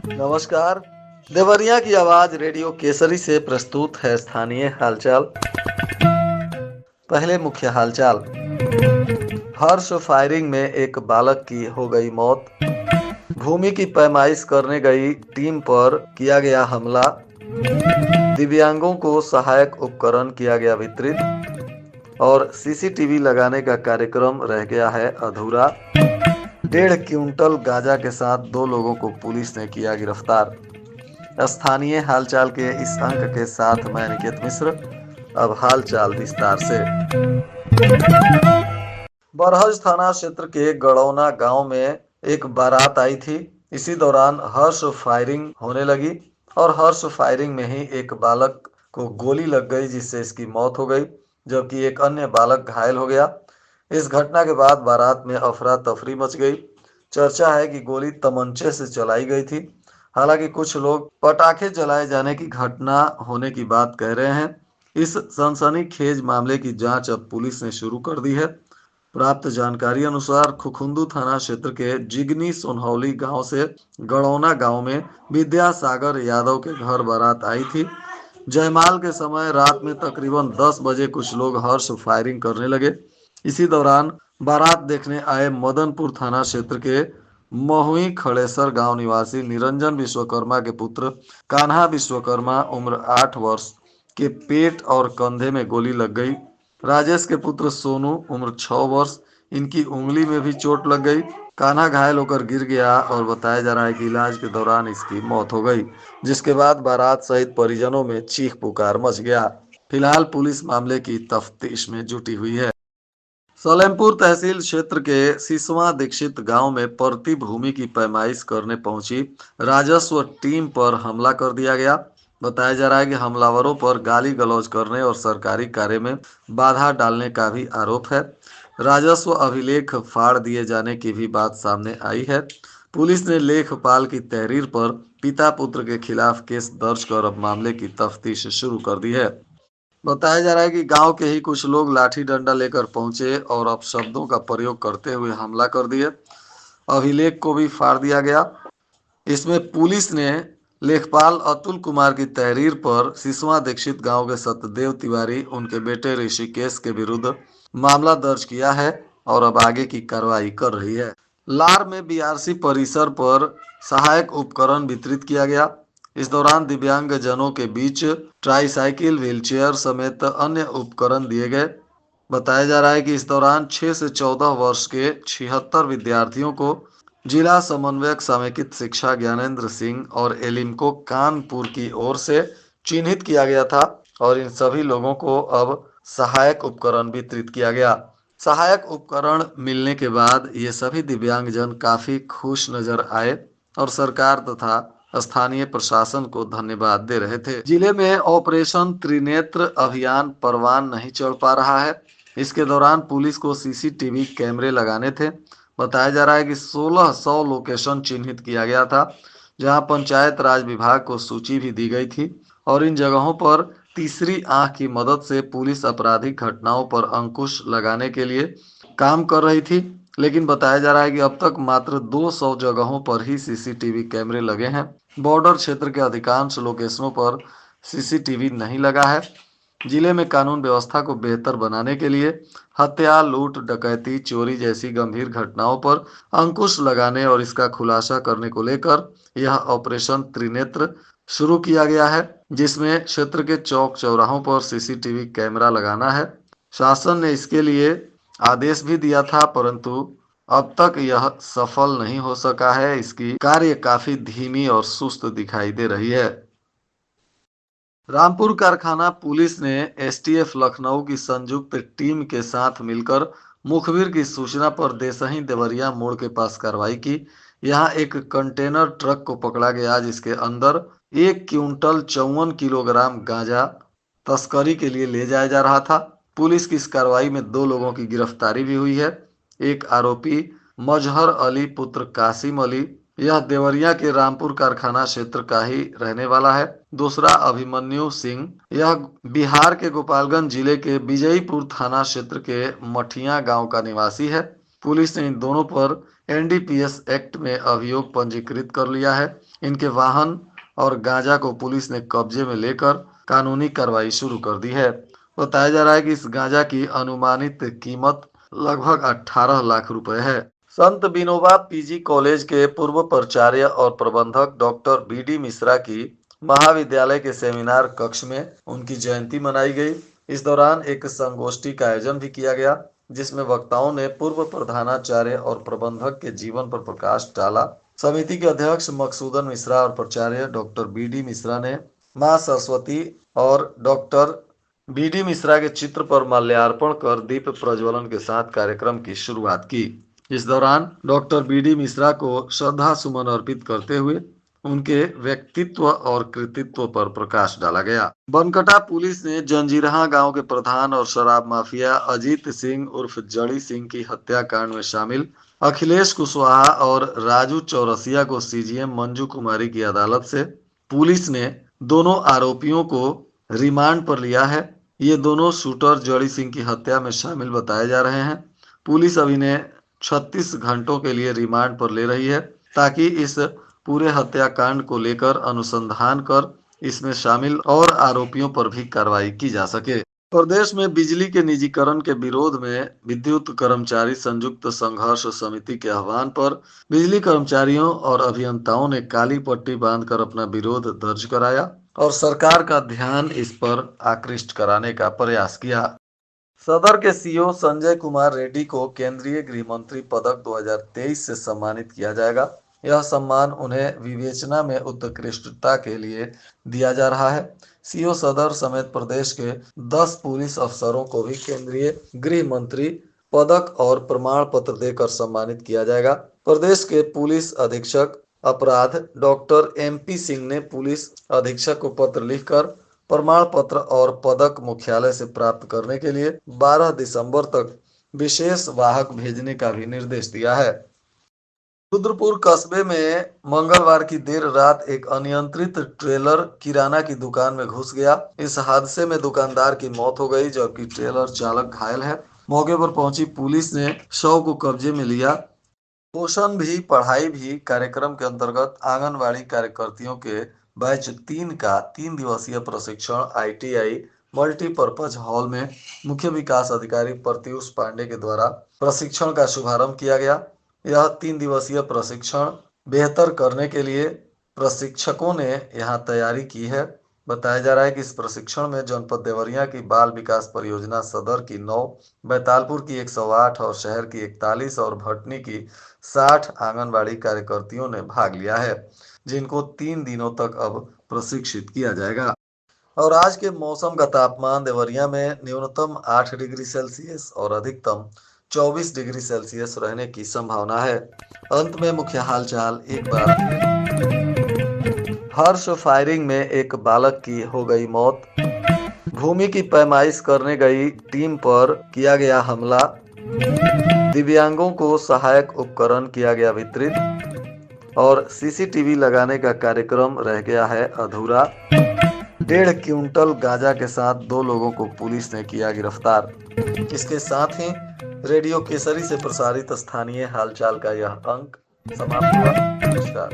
नमस्कार। देवरिया की आवाज रेडियो केसरी से प्रस्तुत है स्थानीय हालचाल। पहले मुख्य हालचाल। हर्ष फायरिंग में एक बालक की हो गई मौत। भूमि की पैमाइश करने गई टीम पर किया गया हमला। दिव्यांगों को सहायक उपकरण किया गया वितरित और सीसीटीवी लगाने का कार्यक्रम रह गया है अधूरा। 1.5 क्विंटल गांजा के साथ 2 लोगों को पुलिस ने किया गिरफ्तार। स्थानीय हालचाल के इस अंक के साथ मैं अनिकेत मिश्र। अब हालचाल विस्तार से। बरहज थाना क्षेत्र के गड़ौना गांव में एक बारात आई थी। इसी दौरान हर्ष फायरिंग होने लगी और हर्ष फायरिंग में ही एक बालक को गोली लग गई, जिससे इसकी मौत हो गई, जबकि एक अन्य बालक घायल हो गया। इस घटना के बाद बारात में अफरा तफरी मच गई। चर्चा है कि गोली तमंचे से चलाई गई थी। हालांकि कुछ लोग पटाखे जलाए जाने की घटना होने की बात कह रहे हैं। इस सनसनीखेज मामले की जांच अब पुलिस ने शुरू कर दी है। प्राप्त जानकारी अनुसार खुखुंदू थाना क्षेत्र के जिगनी सोनहौली गांव से गड़ौना गांव में विद्यासागर यादव के घर बारात आई थी। जयमाल के समय रात में तकरीबन 10 बजे कुछ लोग हर्ष फायरिंग करने लगे। इसी दौरान बारात देखने आए मदनपुर थाना क्षेत्र के महुई खड़ेसर गांव निवासी निरंजन विश्वकर्मा के पुत्र कान्हा विश्वकर्मा उम्र 8 वर्ष के पेट और कंधे में गोली लग गई। राजेश के पुत्र सोनू उम्र 6 वर्ष, इनकी उंगली में भी चोट लग गई। कान्हा घायल होकर गिर गया और बताया जा रहा है कि इलाज के दौरान इसकी मौत हो गई, जिसके बाद बारात सहित परिजनों में चीख पुकार मच गया। फिलहाल पुलिस मामले की तफ्तीश में जुटी हुई है। सलेमपुर तहसील क्षेत्र के सिसवा दीक्षित गांव में परती भूमि की पैमाइश करने पहुंची राजस्व टीम पर हमला कर दिया गया। बताया जा रहा है कि हमलावरों पर गाली गलौज करने और सरकारी कार्य में बाधा डालने का भी आरोप है। राजस्व अभिलेख फाड़ दिए जाने की भी बात सामने आई है। पुलिस ने लेखपाल की तहरीर पर पिता पुत्र के खिलाफ केस दर्ज कर अब मामले की तफ्तीश शुरू कर दी है। बताया जा रहा है कि गांव के ही कुछ लोग लाठी डंडा लेकर पहुंचे और अपशब्दों का प्रयोग करते हुए हमला कर दिए। अभिलेख को भी फाड़ दिया गया। इसमें पुलिस ने लेखपाल अतुल कुमार की तहरीर पर सिसवा दीक्षित गांव के सत्यदेव तिवारी, उनके बेटे ऋषिकेश के विरुद्ध मामला दर्ज किया है और अब आगे की कार्रवाई कर रही है। लार में बीआरसी परिसर पर सहायक उपकरण वितरित किया गया। इस दौरान दिव्यांग जनों के बीच ट्राईसाइकिल, व्हीलचेयर समेत अन्य उपकरण दिए गए। बताया जा रहा है कि इस दौरान 6 से 14 वर्ष के 76 विद्यार्थियों को जिला समन्वयक समेकित शिक्षा ज्ञानेंद्र सिंह और एलिम्को कानपुर की ओर से चिन्हित किया गया था और इन सभी लोगों को अब सहायक उपकरण वितरित किया गया। सहायक उपकरण मिलने के बाद ये सभी दिव्यांगजन काफी खुश नजर आए और सरकार तथा स्थानीय प्रशासन को धन्यवाद दे रहे थे। जिले में ऑपरेशन त्रिनेत्र अभियान परवान नहीं चढ़ पा रहा है। इसके दौरान पुलिस को सीसीटीवी कैमरे लगाने थे। बताया जा रहा है कि 1600 लोकेशन चिन्हित किया गया था, जहां पंचायत राज विभाग को सूची भी दी गई थी और इन जगहों पर तीसरी आंख की मदद से पुलिस आपराधिक घटनाओं पर अंकुश लगाने के लिए काम कर रही थी। लेकिन बताया जा रहा है कि अब तक मात्र 200 जगहों पर ही सीसीटीवी कैमरे लगे हैं। बॉर्डर क्षेत्र के अधिकांश लोकेशनों पर सीसीटीवी नहीं लगा है। जिले में कानून व्यवस्था को बेहतर बनाने के लिए हत्या, लूट, डकैती, चोरी जैसी गंभीर घटनाओं पर अंकुश लगाने और इसका खुलासा करने को लेकर यह ऑपरेशन त्रिनेत्र शुरू किया गया है, जिसमें क्षेत्र के चौक चौराहों पर सीसीटीवी कैमरा लगाना है। शासन ने इसके लिए आदेश भी दिया था, परंतु अब तक यह सफल नहीं हो सका है। इसकी कार्य काफी धीमी और सुस्त दिखाई दे रही है। रामपुर कारखाना पुलिस ने एसटीएफ लखनऊ की संयुक्त टीम के साथ मिलकर मुखबिर की सूचना पर देसही देवरिया मोड़ के पास कार्रवाई की। यहां एक कंटेनर ट्रक को पकड़ा गया, जिसके अंदर 1 क्विंटल 54 किलोग्राम गांजा तस्करी के लिए ले जाया जा रहा था। पुलिस की इस कार्रवाई में 2 लोगों की गिरफ्तारी भी हुई है। एक आरोपी मजहर अली पुत्र कासिम अली यह देवरिया के रामपुर कारखाना क्षेत्र का ही रहने वाला है। दूसरा अभिमन्यु सिंह, यह बिहार के गोपालगंज जिले के विजयीपुर थाना क्षेत्र के मठिया गांव का निवासी है। पुलिस ने इन दोनों पर एनडीपीएस एक्ट में अभियोग पंजीकृत कर लिया है। इनके वाहन और गांजा को पुलिस ने कब्जे में लेकर कानूनी कार्रवाई शुरू कर दी है। बताया जा रहा है कि इस गांजा की अनुमानित कीमत लगभग 18 लाख रुपए है। संत विनोबा पीजी कॉलेज के पूर्व प्राचार्य और प्रबंधक डॉक्टर बीडी मिश्रा की महाविद्यालय के सेमिनार कक्ष में उनकी जयंती मनाई गई। इस दौरान एक संगोष्ठी का आयोजन भी किया गया, जिसमें वक्ताओं ने पूर्व प्रधानाचार्य और प्रबंधक के जीवन पर प्रकाश डाला। समिति के अध्यक्ष मकसूदन मिश्रा और प्राचार्य डॉक्टर बीडी मिश्रा ने मां सरस्वती और डॉक्टर बीडी मिश्रा के चित्र पर माल्यार्पण कर दीप प्रज्वलन के साथ कार्यक्रम की शुरुआत की। इस दौरान डॉक्टर बीडी मिश्रा को श्रद्धा सुमन अर्पित करते हुए उनके व्यक्तित्व और कृतित्व पर प्रकाश डाला गया। बनकटा पुलिस ने जंजीरहा गांव के प्रधान और शराब माफिया अजीत सिंह उर्फ जड़ी सिंह की हत्याकांड में शामिल अखिलेश कुशवाहा और राजू चौरसिया को सीजीएम मंजू कुमारी की अदालत से पुलिस ने दोनों आरोपियों को रिमांड पर लिया है। ये दोनों शूटर जड़ी सिंह की हत्या में शामिल बताए जा रहे हैं। पुलिस अभी ने 36 घंटों के लिए रिमांड पर ले रही है, ताकि इस पूरे हत्याकांड को लेकर अनुसंधान कर इसमें शामिल और आरोपियों पर भी कार्रवाई की जा सके। प्रदेश में बिजली के निजीकरण के विरोध में विद्युत कर्मचारी संयुक्त संघर्ष समिति के आह्वान पर बिजली कर्मचारियों और अभियंताओं ने काली पट्टी बांधकर अपना विरोध दर्ज कराया और सरकार का ध्यान इस पर आकृष्ट कराने का प्रयास किया। सदर के सीओ संजय कुमार रेड्डी को केंद्रीय गृह मंत्री पदक 2023 से सम्मानित किया जाएगा। यह सम्मान उन्हें विवेचना में उत्कृष्टता के लिए दिया जा रहा है। सीओ सदर समेत प्रदेश के 10 पुलिस अफसरों को भी केंद्रीय गृह मंत्री पदक और प्रमाण पत्र देकर सम्मानित किया जाएगा। प्रदेश के पुलिस अधीक्षक अपराध डॉक्टर एमपी सिंह ने पुलिस अधीक्षक को पत्र लिखकर प्रमाण पत्र और पदक मुख्यालय से प्राप्त करने के लिए 12 दिसंबर तक विशेष वाहक भेजने का भी निर्देश दिया है। रुद्रपुर कस्बे में मंगलवार की देर रात एक अनियंत्रित ट्रेलर किराना की दुकान में घुस गया। इस हादसे में दुकानदार की मौत हो गई, जबकि ट्रेलर चालक घायल है। मौके पर पहुंची पुलिस ने शव को कब्जे में लिया। पोषण भी पढ़ाई भी कार्यक्रम के अंतर्गत आंगनवाड़ी कार्यकर्तियों के बैच 3 का 3 दिवसीय प्रशिक्षण आईटीआई मल्टीपर्पज हॉल में मुख्य विकास अधिकारी प्रत्युष पांडे के द्वारा प्रशिक्षण का शुभारंभ किया गया। यह 3 दिवसीय प्रशिक्षण बेहतर करने के लिए प्रशिक्षकों ने यहां तैयारी की है। बताया जा रहा है कि इस प्रशिक्षण में जनपद देवरिया की बाल विकास परियोजना सदर की 9, बैतालपुर की 108 और शहर की 41 और भटनी की 60 आंगनबाड़ी कार्यकर्तियों ने भाग लिया है, जिनको 3 दिनों तक अब प्रशिक्षित किया जाएगा। और आज के मौसम का तापमान देवरिया में न्यूनतम 8 डिग्री सेल्सियस और अधिकतम 24 डिग्री सेल्सियस रहने की संभावना है। अंत में मुख्य हालचाल एक बार। हर्ष फायरिंग में एक बालक की हो गई मौत। भूमि की पैमाइश करने गई टीम पर किया गया हमला। दिव्यांगों को सहायक उपकरण किया गया वितरित। और सीसीटीवी लगाने का कार्यक्रम रह गया है अधूरा। 1.5 क्विंटल गांजा के साथ 2 लोगों को पुलिस ने किया गिरफ्तार। इसके साथ ही रेडियो केसरी से प्रसारित स्थानीय हालचाल का यह अंक समाप्त हुआ। नमस्कार।